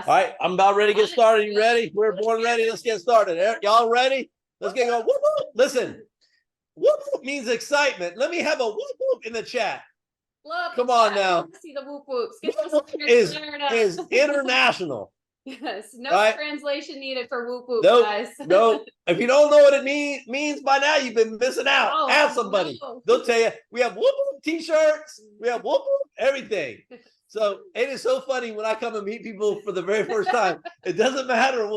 All right, I'm about ready to get started. You ready? We're born ready. Let's get started. Y'all ready? Let's get going. Whoop, whoop. Listen, whoop, whoop means excitement. Let me have a whoop whoop in the chat. Come on now. See the whoop whoops. Is international. Yes, no right? translation needed for whoop whoop, nope, guys. No, if you don't know what it means by now, you've been missing out. Oh, Ask somebody. No. They'll tell you. We have whoop whoop t-shirts. We have whoop whoop everything. So it is so funny when I come and meet people for the very first time. It doesn't matter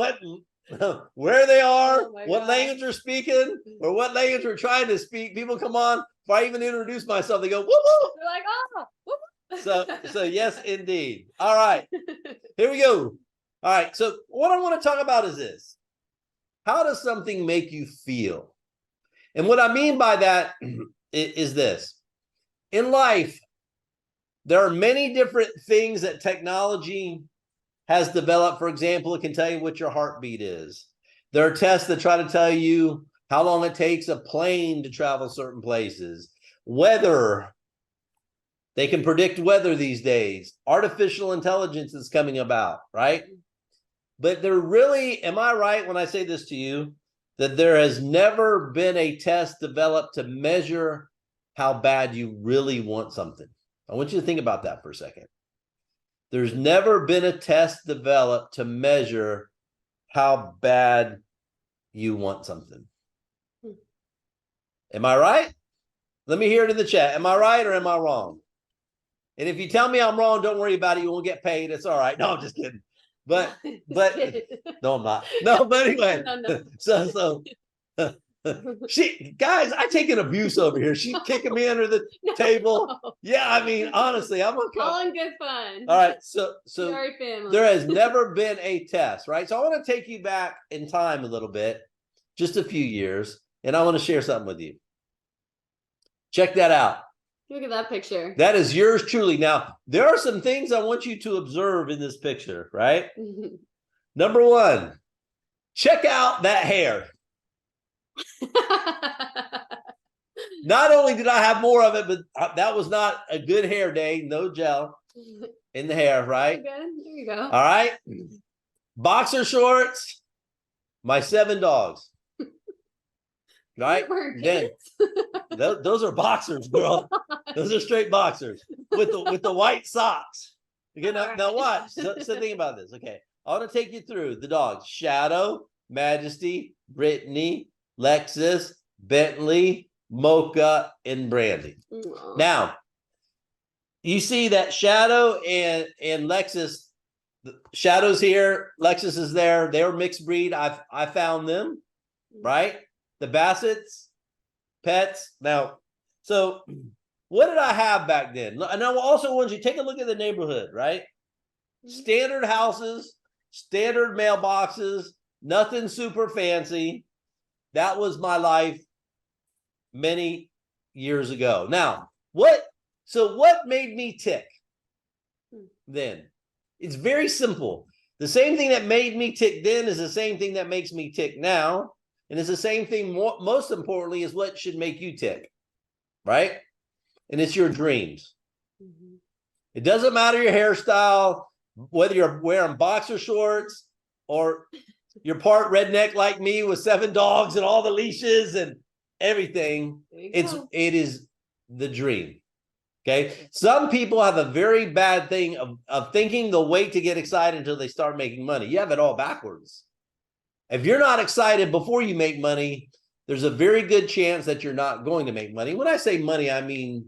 where they are, what language they're speaking, or what language we're trying to speak. People come on. If I even introduce myself, they go whoop whoop. They're like, oh, whoop whoop. So yes, indeed. All right, here we go. All right. So what I want to talk about is this: how does something make you feel? And what I mean by that is this: in life, there are many different things that technology has developed. For example, it can tell you what your heartbeat is. There are tests that try to tell you how long it takes a plane to travel certain places. Weather, they can predict weather these days. Artificial intelligence is coming about, right? But there really, am I right when I say this to you, that there has never been a test developed to measure how bad you really want something? I want you to think about that for a second. There's never been a test developed to measure how bad you want something. Am I right? Let me hear it in the chat. Am I right or am I wrong? And if you tell me I'm wrong, don't worry about it. You won't get paid. It's all right. No, I'm just kidding. But no, I'm not. No, but anyway. No. So guys, I take an abuse over here. She's kicking me under the table. Yeah, I mean, honestly, I'm okay. All in good fun. All right, so there has never been a test, right? So I want to take you back in time a little bit, just a few years, and I want to share something with you. Check that out. Look at that picture. That is yours truly. Now, there are some things I want you to observe in this picture, right? Number one, check out that hair. Not only did I have more of it, but that was not a good hair day. No gel in the hair, right? Good. There you go. All right. Boxer shorts, my 7 dogs. Right? Then those are boxers, girl. Those are straight boxers with the white socks. Okay, now watch. So think about this. Okay, I want to take you through the dogs: Shadow, Majesty, Brittany, Lexus, Bentley, Mocha, and Brandy. Aww. Now, you see that Shadow and Lexus. Shadow's here, Lexus is there. They're mixed breed. I found them, right? The Bassets, pets. Now, so what did I have back then? And I also want you to take a look at the neighborhood, right? Standard houses, standard mailboxes, nothing super fancy. That was my life many years ago. Now, what made me tick then? It's very simple. The same thing that made me tick then is the same thing that makes me tick now. And it's the same thing, most importantly, is what should make you tick, right? And it's your dreams. Mm-hmm. It doesn't matter your hairstyle, whether you're wearing boxer shorts or you're part redneck like me with 7 dogs and all the leashes and everything. It is the dream. Okay. Some people have a very bad thing of thinking they'll wait to get excited until they start making money. You have it all backwards. If you're not excited before you make money, there's a very good chance that you're not going to make money. When I say money, I mean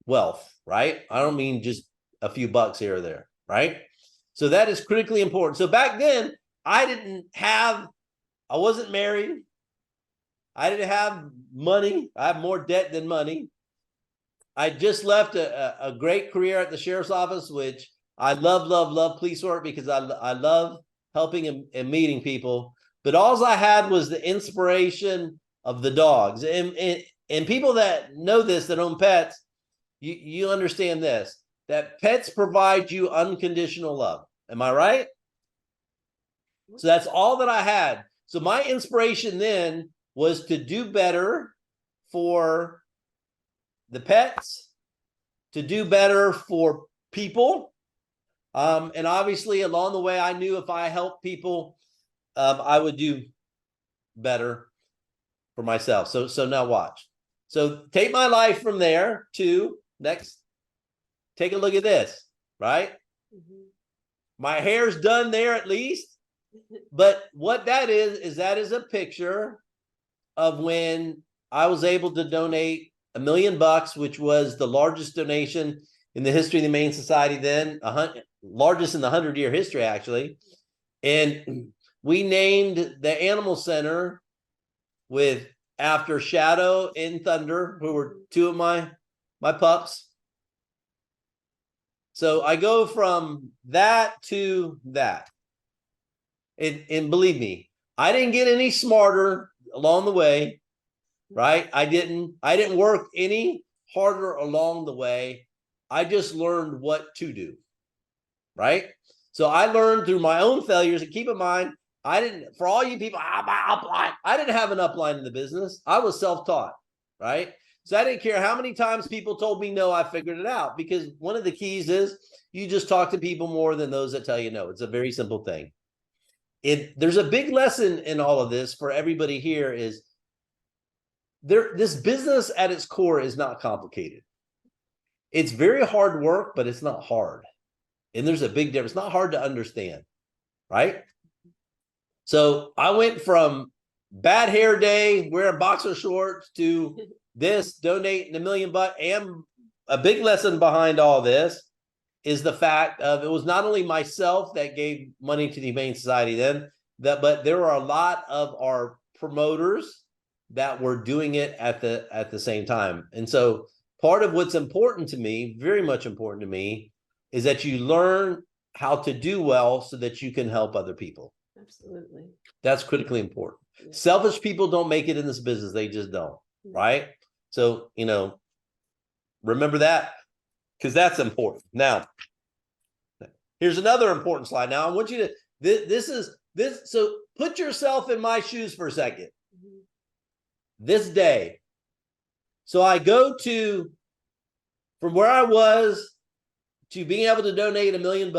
wealth, right? I don't mean just a few bucks here or there, right? So that is critically important. So back then, I wasn't married. I didn't have money. I have more debt than money. I just left a great career at the sheriff's office, which I love police work because I love helping and meeting people. But all I had was the inspiration of the dogs. And people that know this, that own pets, you understand this, that pets provide you unconditional love. Am I right? So that's all that I had. So my inspiration then was to do better for the pets, to do better for people, And obviously along the way, I knew if I helped people, I would do better for myself. So now watch. So take my life from there to next. Take a look at this, right? My hair's done there at least. But what that is that is a picture of when I was able to donate $1 million, which was the largest donation in the history of the Humane Society then, largest in the 100-year history, actually. And we named the animal center after Shadow and Thunder, who were two of my pups. So I go from that to that. And believe me, I didn't get any smarter along the way, right? I didn't work any harder along the way. I just learned what to do, right? So I learned through my own failures. And keep in mind, for all you people, I didn't have an upline in the business. I was self-taught, right? So I didn't care how many times people told me no, I figured it out, because one of the keys is you just talk to people more than those that tell you no. It's a very simple thing. There's a big lesson in all of this for everybody here is this business at its core is not complicated. It's very hard work, but it's not hard. And there's a big difference. It's not hard to understand, right? So I went from bad hair day, wearing boxer shorts, to this, donating $1 million. And a big lesson behind all this is the fact of it was not only myself that gave money to the Humane Society then, but there were a lot of our promoters that were doing it at the same time. And so part of what's important to me, very much important to me, is that you learn how to do well so that you can help other people. Absolutely. That's critically important. Yeah. Selfish people don't make it in this business. They just don't, right? So, remember that, because that's important. Now, here's another important slide. Now, I want you to, so put yourself in my shoes for a second. This day. So I go from where I was to being able to donate $1 million.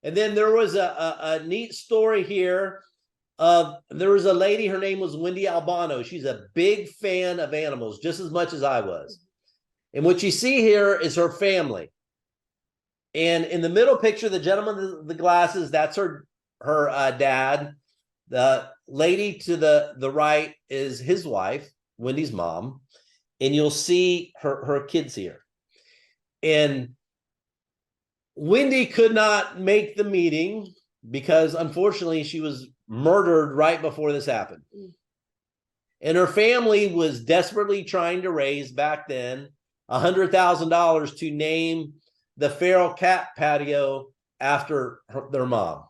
And then there was a neat story here. There was a lady, her name was Wendy Albano. She's a big fan of animals, just as much as I was. And what you see here is her family. And in the middle picture, the gentleman with the glasses, that's her dad. The lady to the right is his wife, Wendy's mom. And you'll see her kids here. And Wendy could not make the meeting because, unfortunately, she was murdered right before this happened. And her family was desperately trying to raise, back then, $100,000 to name the feral cat patio after their mom.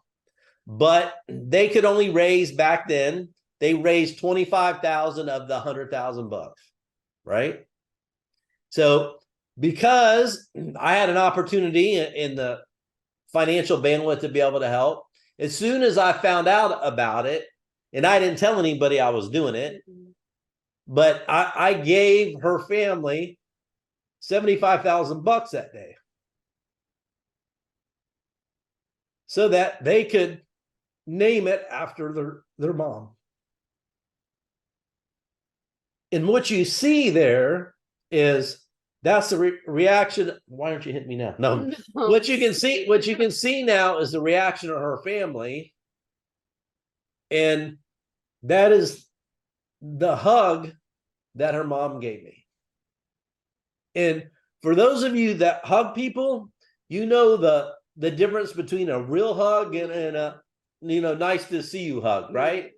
But they could only raise, back then, they raised $25,000 of the $100,000, right? So because I had an opportunity in the financial bandwidth to be able to help, as soon as I found out about it, and I didn't tell anybody I was doing it, but I gave her family $75,000 that day so that they could name it after their mom. And what you see there is that's the reaction. Why aren't you hitting me now? No. What you can see now is the reaction of her family. And that is the hug that her mom gave me. And for those of you that hug people, you know the difference between a real hug and a nice to see you hug, right?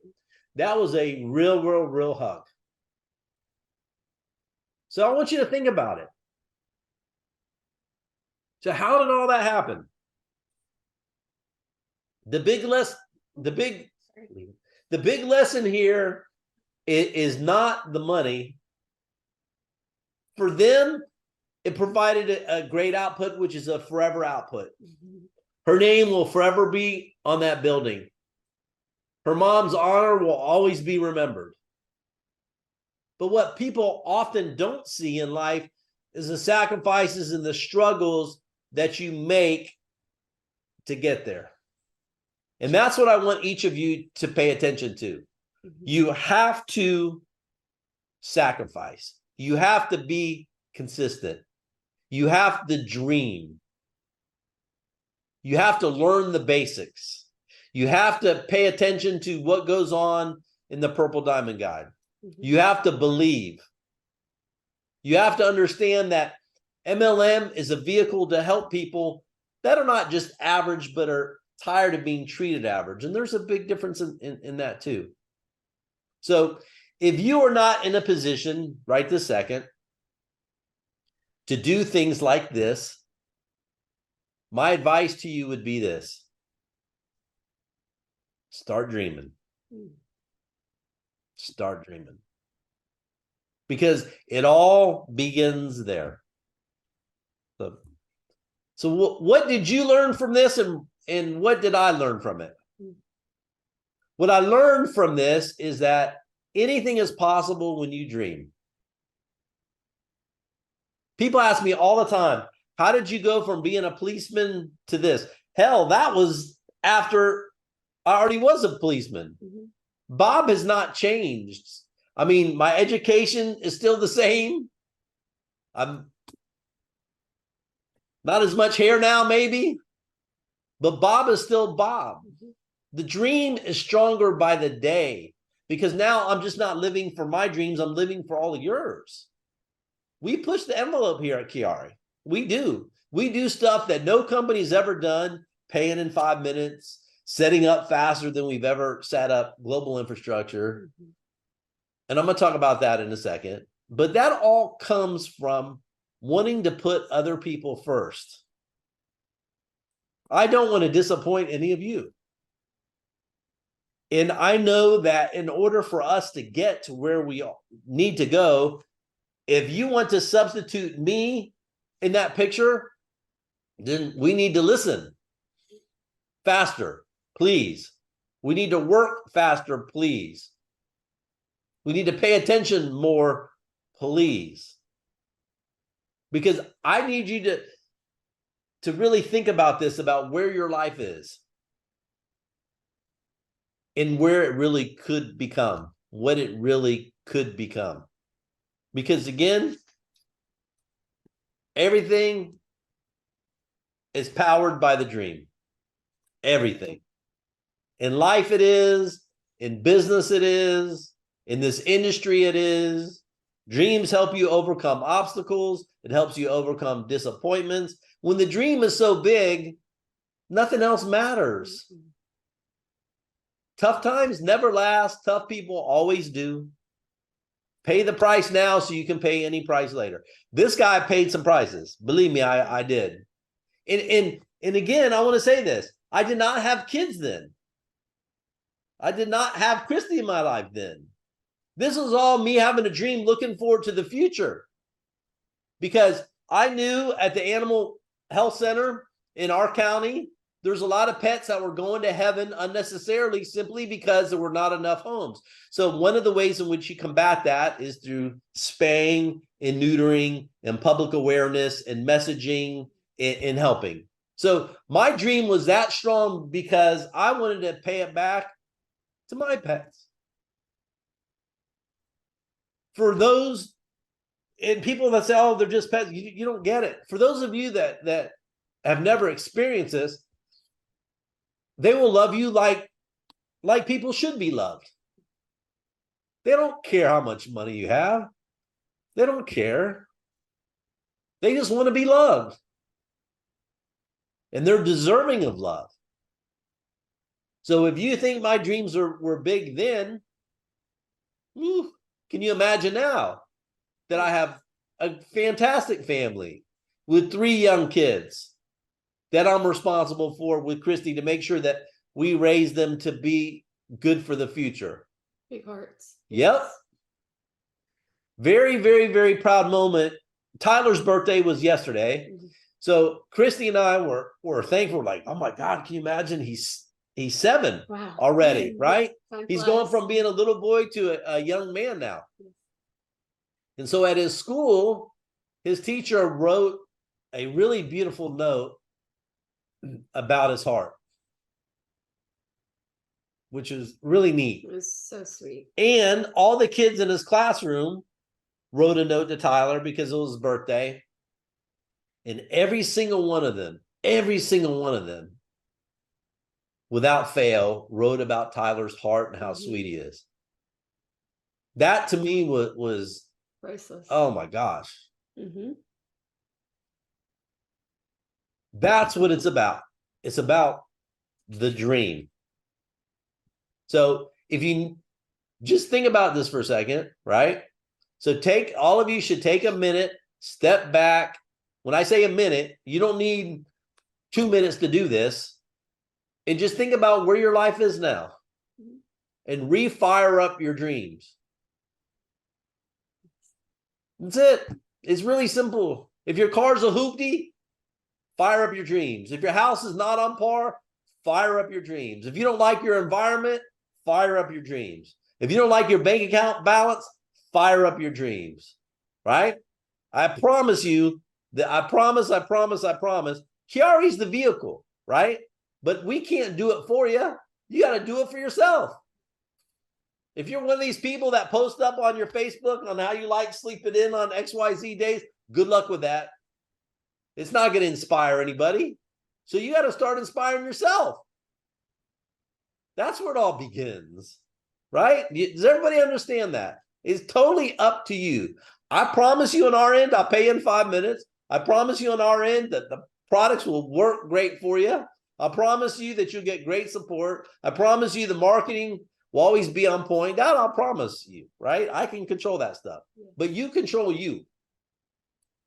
That was a real hug. So I want you to think about it. So how did all that happen? The big lesson here is not the money. For them, it provided a great output, which is a forever output. Her name will forever be on that building. Her mom's honor will always be remembered. But what people often don't see in life is the sacrifices and the struggles that you make to get there. And that's what I want each of you to pay attention to. You have to sacrifice. You have to be consistent. You have to dream. You have to learn the basics. You have to pay attention to what goes on in the Purple Diamond Guide. You have to believe. You have to understand that MLM is a vehicle to help people that are not just average, but are tired of being treated average. And there's a big difference in that too. So if you are not in a position right this second to do things like this, my advice to you would be this: start dreaming. Start dreaming. Because it all begins there. So what did you learn from this, and what did I learn from it? What I learned from this is that anything is possible when you dream. People ask me all the time, how did you go from being a policeman to this? Hell, that was after I already was a policeman. Bob has not changed. I mean, my education is still the same. I'm not as much hair now, maybe, but Bob is still Bob. The dream is stronger by the day, because now I'm just not living for my dreams. I'm living for all of yours. We push the envelope here at QuiAri. We do. We do stuff that no company's ever done, paying in 5 minutes, setting up faster than we've ever set up global infrastructure. And I'm going to talk about that in a second. But that all comes from wanting to put other people first. I don't want to disappoint any of you. And I know that in order for us to get to where we need to go, if you want to substitute me in that picture, then we need to listen faster, please. We need to work faster, please. We need to pay attention more, please. Because I need you to really think about this, about where your life is and where it really could become, what it really could become. Because again, everything is powered by the dream. Everything. In life it is, in business it is, in this industry it is. Dreams help you overcome obstacles. It helps you overcome disappointments. When the dream is so big, nothing else matters. Tough times never last. Tough people always do. Pay the price now so you can pay any price later. This guy paid some prices. Believe me, I did. And again, I want to say this. I did not have kids then. I did not have Christy in my life then. This was all me having a dream, looking forward to the future. Because I knew at the animal health center in our county, there's a lot of pets that were going to heaven unnecessarily simply because there were not enough homes. So one of the ways in which you combat that is through spaying and neutering and public awareness and messaging and helping. So my dream was that strong because I wanted to pay it back to my pets. For those and people that say, oh, they're just pets, you don't get it. For those of you that have never experienced this, they will love you like people should be loved. They don't care how much money you have. They don't care. They just want to be loved. And they're deserving of love. So if you think my dreams were big then, can you imagine now that I have a fantastic family with 3 young kids that I'm responsible for with Christy to make sure that we raise them to be good for the future. Big hearts. Yep. Very, very, very proud moment. Tyler's birthday was yesterday. So Christy and I were thankful, like, oh my God, can you imagine? He's 7 already, right? He's going from being a little boy to a young man now. And so at his school, his teacher wrote a really beautiful note about his heart, which is really neat. It was so sweet. And all the kids in his classroom wrote a note to Tyler because it was his birthday. And every single one of them, without fail, wrote about Tyler's heart and how sweet he is. That to me was priceless. Oh my gosh. That's what it's about. It's about the dream. So if you just think about this for a second, right? So all of you should take a minute, step back. When I say a minute, you don't need 2 minutes to do this. And just think about where your life is now and refire up your dreams. That's it. It's really simple. If your car's a hoopty, fire up your dreams. If your house is not on par, fire up your dreams. If you don't like your environment, fire up your dreams. If you don't like your bank account balance, fire up your dreams, right? I promise you that I promise, QuiAri's the vehicle, right? But we can't do it for you. You got to do it for yourself. If you're one of these people that post up on your Facebook on how you like sleeping in on XYZ days, good luck with that. It's not going to inspire anybody. So you got to start inspiring yourself. That's where it all begins, right? Does everybody understand that? It's totally up to you. I promise you on our end, I'll pay you in 5 minutes. I promise you on our end that the products will work great for you. I promise you that you'll get great support. I promise you the marketing will always be on point. That I'll promise you, right? I can control that stuff. But you control you.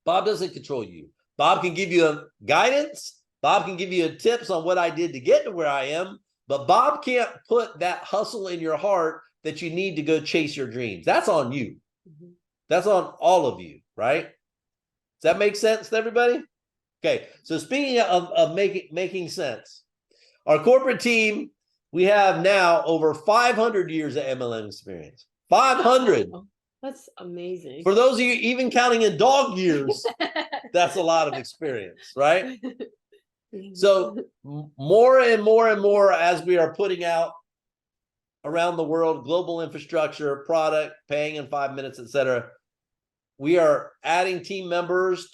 Bob doesn't control you. Bob can give you guidance. Bob can give you tips on what I did to get to where I am. But Bob can't put that hustle in your heart that you need to go chase your dreams. That's on you. That's on all of you, right? Does that make sense to everybody? Okay, so speaking of making sense, our corporate team, we have now over 500 years of MLM experience. 500. Wow, that's amazing. For those of you even counting in dog years, that's a lot of experience, right? So more and more and more as we are putting out around the world, global infrastructure, product, paying in 5 minutes, etc. We are adding team members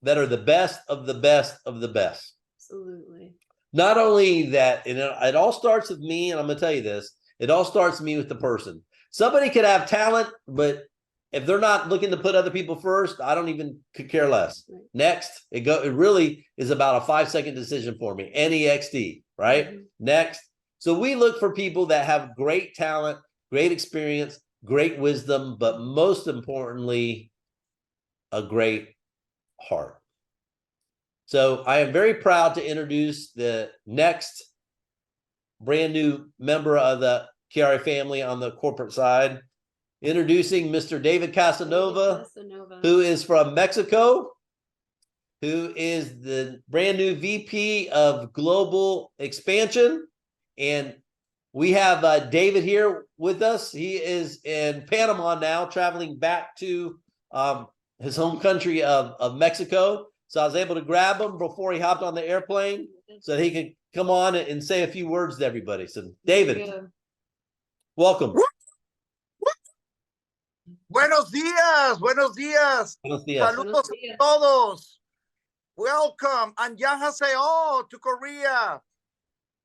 that are the best of the best of the best. Absolutely. Not only that, and it all starts with me, and I'm going to tell you this, it all starts with me with the person. Somebody could have talent, but if they're not looking to put other people first, I don't even could care less. Right. Next, it really is about a 5-second decision for me. NEXT, right? Next. So we look for people that have great talent, great experience, great wisdom, but most importantly, a great heart. So I am very proud to introduce the next brand new member of the QuiAri family on the corporate side. Introducing Mr. David Casanova, who is from Mexico, who is the brand new VP of Global Expansion. And we have David here with us. He is in Panama now, traveling back to his home country of Mexico. So I was able to grab him before he hopped on the airplane so that he could come on and say a few words to everybody. So David, welcome. Buenos días, buenos días. Buenos días. Saludos a todos. Welcome, annyeonghaseyo to Korea.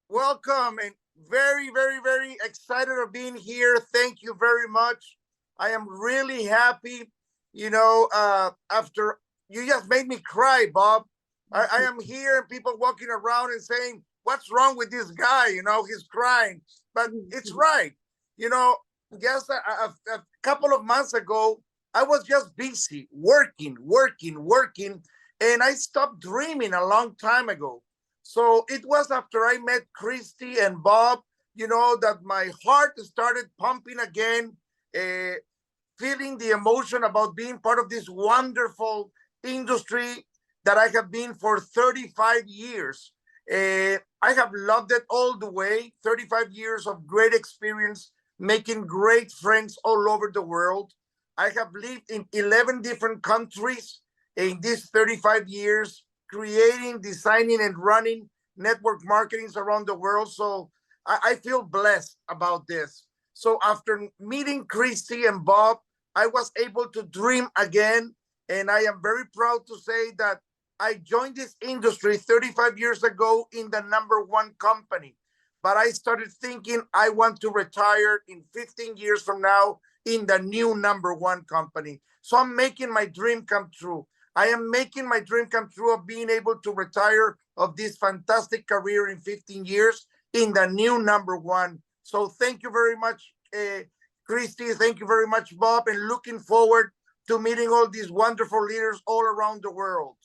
Welcome, and very, very, very excited of being here. Thank you very much. I am really happy. You know, after you just made me cry, Bob. I am here and people walking around and saying, what's wrong with this guy? You know, he's crying, but it's right. You know, just a couple of months ago, I was just busy working, and I stopped dreaming a long time ago. So it was after I met Christy and Bob, you know, that my heart started pumping again, feeling the emotion about being part of this wonderful industry that I have been for 35 years. I have loved it all the way, 35 years of great experience, making great friends all over the world. I have lived in 11 different countries in these 35 years. creating, designing, and running network marketings around the world. So I feel blessed about this. So after meeting Christy and Bob, I was able to dream again. And I am very proud to say that I joined this industry 35 years ago in the #1 company. But I started thinking I want to retire in 15 years from now in the new #1 company. So I'm making my dream come true. I am making my dream come true of being able to retire of this fantastic career in 15 years in the new #1. So thank you very much, Christy. Thank you very much, Bob, and looking forward to meeting all these wonderful leaders all around the world.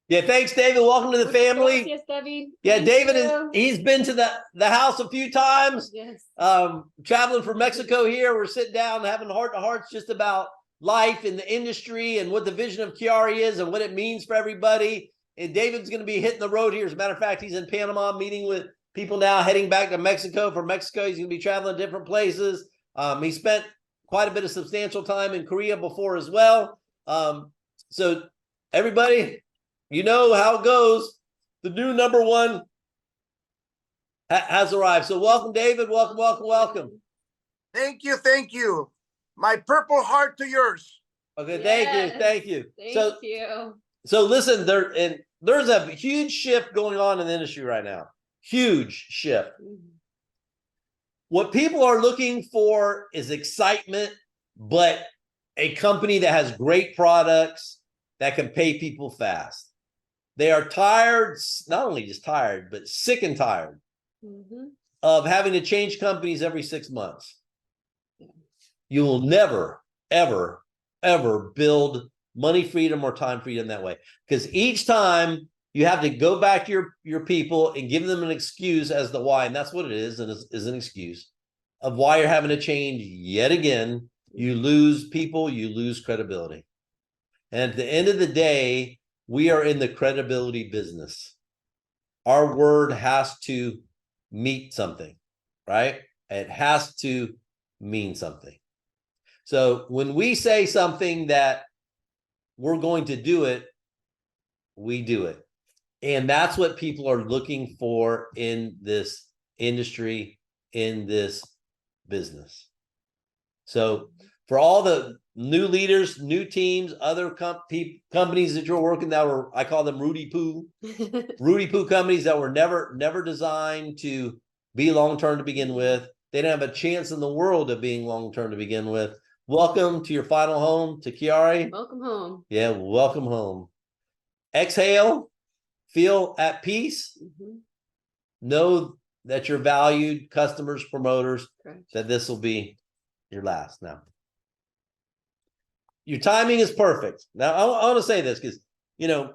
Yeah, thanks, David. Welcome to the family. Yes, David. Yeah, Thank David you. he's been to the house a few times. Yes. Traveling from Mexico here. We're sitting down having heart-to-hearts just about life in the industry and what the vision of QuiAri is and what it means for everybody. And David's going to be hitting the road here. As a matter of fact, he's in Panama meeting with people now, heading back to Mexico. From Mexico, he's going to be traveling to different places. He spent quite a bit of substantial time in Korea before as well. So everybody, you know how it goes. The new #1 has arrived. So welcome, David. Welcome, welcome, welcome. Thank you. Thank you. My purple heart to yours. Okay, Yes. thank you. Thank you. Thank you. So listen, there's a huge shift going on in the industry right now. Huge shift. What people are looking for is excitement, but a company that has great products that can pay people fast. They are tired, not only just tired, but sick and tired of having to change companies every 6 months. You will never, ever, ever build money freedom or time freedom that way. Because each time you have to go back to your people and give them an excuse as to why, and that's what it is, and is an excuse of why you're having to change yet again. You lose people, you lose credibility. And at the end of the day, we are in the credibility business. Our word has to meet something, right? It has to mean something. So when we say something that we're going to do it, we do it. And that's what people are looking for in this industry, in this business. So for all the new leaders, new teams, other companies that you're working that were, I call them Rudy Poo companies that were never designed to be long-term to begin with. They didn't have a chance in the world of being long-term to begin with. Welcome to your final home, to QuiAri. Welcome home. Yeah, welcome home. Exhale, feel at peace. Know that you're valued, customers, promoters, that this will be your last. Now, your timing is perfect. Now, I want to say this because, you know,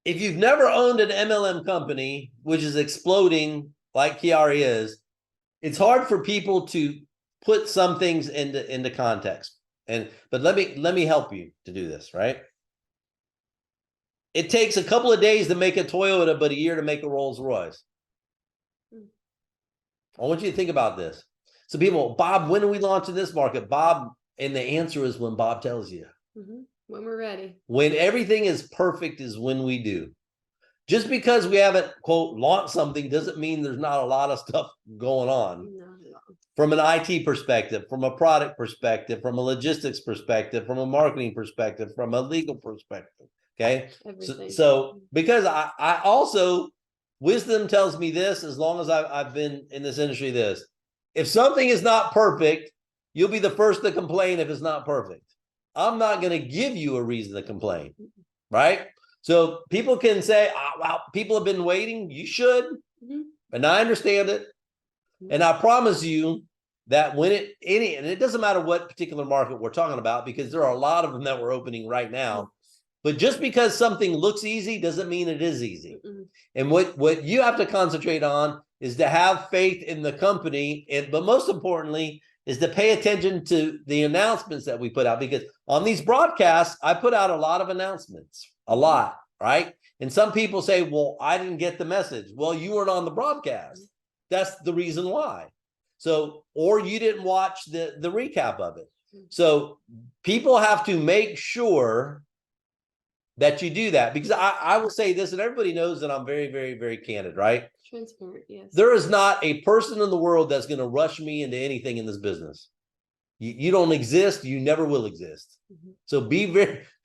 if you've never owned an MLM company, which is exploding like QuiAri is, it's hard for people to put some things into context. But let me help you to do this, right? It takes a couple of days to make a Toyota, but a year to make a Rolls Royce. I want you to think about this. So people, Bob, when are we launching this market? Bob, and the answer is when Bob tells you. When we're ready. When everything is perfect is when we do. Just because we haven't, quote, launched something doesn't mean there's not a lot of stuff going on. From an IT perspective, from a product perspective, from a logistics perspective, from a marketing perspective, from a legal perspective. Okay. So because I also, wisdom tells me this, as long as I've been in this industry, this, if something is not perfect, you'll be the first to complain if it's not perfect. I'm not going to give you a reason to complain. Right. So people can say, oh, wow, people have been waiting. You should. And I understand it. And I promise you that when and it doesn't matter what particular market we're talking about, because there are a lot of them that we're opening right now. But just because something looks easy doesn't mean it is easy. And what you have to concentrate on is to have faith in the company. But most importantly, is to pay attention to the announcements that we put out, because on these broadcasts, I put out a lot of announcements, a lot, right? And some people say, well, I didn't get the message. Well, you weren't on the broadcast. That's the reason why. So, or you didn't watch the recap of it. So people have to make sure that you do that, because I will say this, and everybody knows that I'm very, very, very candid, right? Transparent, yes. There is not a person in the world that's going to rush me into anything in this business. You don't exist. You never will exist. Mhm. So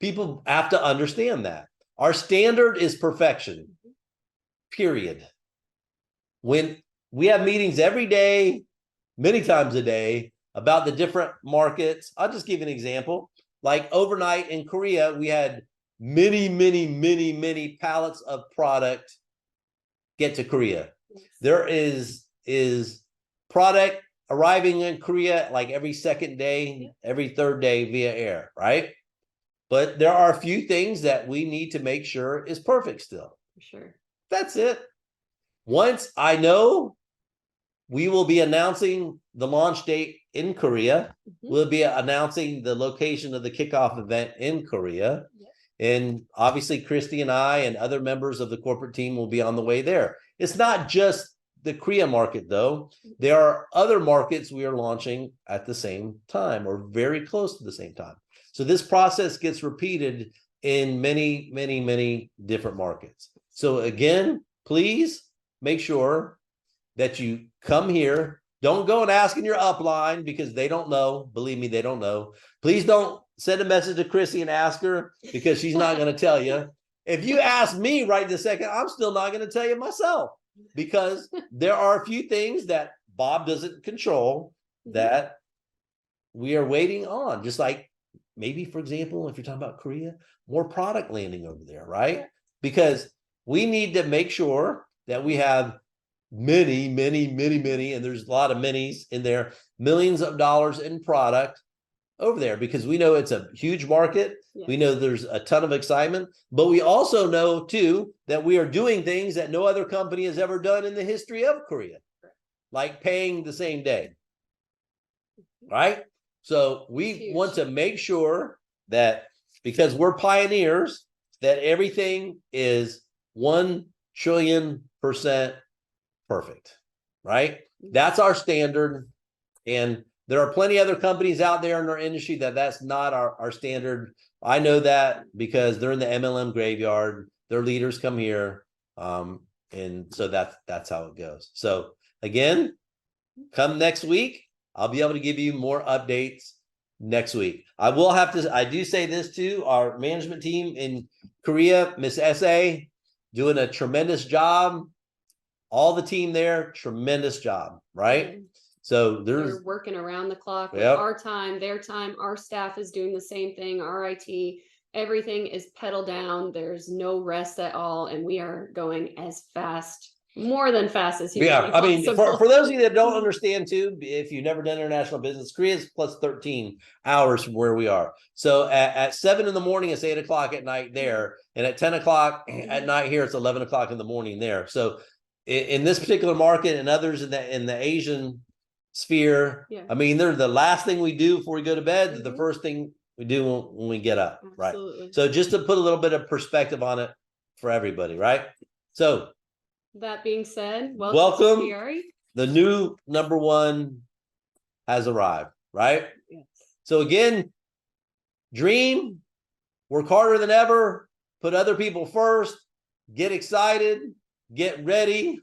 people have to understand that. Our standard is perfection, period. When we have meetings every day, many times a day, about the different markets, I'll just give you an example. Like overnight in Korea, we had many pallets of product get to Korea. There is product arriving in Korea like every second day, every third day via air, right? But there are a few things that we need to make sure is perfect still. For sure. That's it. Once I know, we will be announcing the launch date in Korea. We'll be announcing the location of the kickoff event in Korea. And obviously, Christy and I and other members of the corporate team will be on the way there. It's not just the Korea market, though. There are other markets we are launching at the same time or very close to the same time. So this process gets repeated in many different markets. So again, please make sure that you come here. Don't go and ask in your upline because they don't know. Believe me, they don't know. Please don't send a message to Chrissy and ask her because she's not going to tell you. If you ask me right this second, I'm still not going to tell you myself because there are a few things that Bob doesn't control that we are waiting on. Just like maybe, for example, if you're talking about Korea, more product landing over there, right? Because we need to make sure that we have many, and there's a lot of minis in there, millions of dollars in product over there, because we know it's a huge market. We know there's a ton of excitement, but we also know too that we are doing things that no other company has ever done in the history of Korea, like paying the same day, right? So we want to make sure that, because we're pioneers, that everything is 1 trillion% perfect, right? That's our standard. And there are plenty of other companies out there in our industry that's not our standard. I know that because they're in the MLM graveyard. Their leaders come here. And so that's how it goes. So again, come next week, I'll be able to give you more updates next week. I do say this too, our management team in Korea, Miss S.A., doing a tremendous job. All the team there, tremendous job, right? So they're working around the clock with our time, their time. Our staff is doing the same thing. Our IT, everything is pedal down. There's no rest at all, and we are going as fast, more than fast as humanly I mean, possible. for those of you that don't understand too, if you've never done international business, Korea is plus 13 hours from where we are. So at 7 in the morning, it's 8 o'clock at night there, and at 10 o'clock at night here, it's 11 o'clock in the morning there. So in this particular market and others in the Asian sphere, I mean, they're the last thing we do before we go to bed, the first thing we do when we get up. Absolutely. Right? So just to put a little bit of perspective on it for everybody, right? So that being said, welcome QuiAri. The new #1 has arrived, right? Yes. So again, dream, work harder than ever, put other people first, get excited, get ready,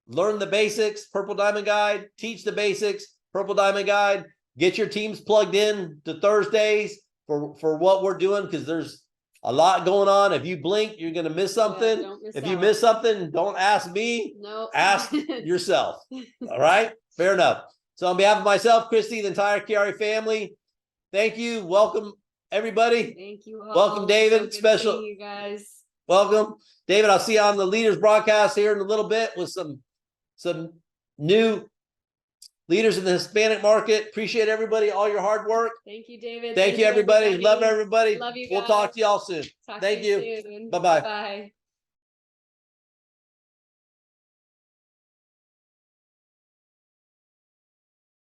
learn the basics, Purple Diamond Guide, teach the basics, Purple Diamond Guide, get your teams plugged in to Thursdays for what we're doing, because there's a lot going on. If you blink, you're going to miss something. If you miss something, don't ask me. No. Ask yourself. All right? Fair enough. So on behalf of myself, Christy, the entire QuiAri family, thank you. Welcome, everybody. Thank you all. Welcome, David. So Special. you guys. Welcome. David, I'll see you on the leaders broadcast here in a little bit with some new leaders in the Hispanic market. Appreciate everybody, all your hard work. Thank you, David. Thank you, everybody. Love everybody. Love you guys. We'll talk to y'all soon. Thank you. Soon. Bye-bye. Bye.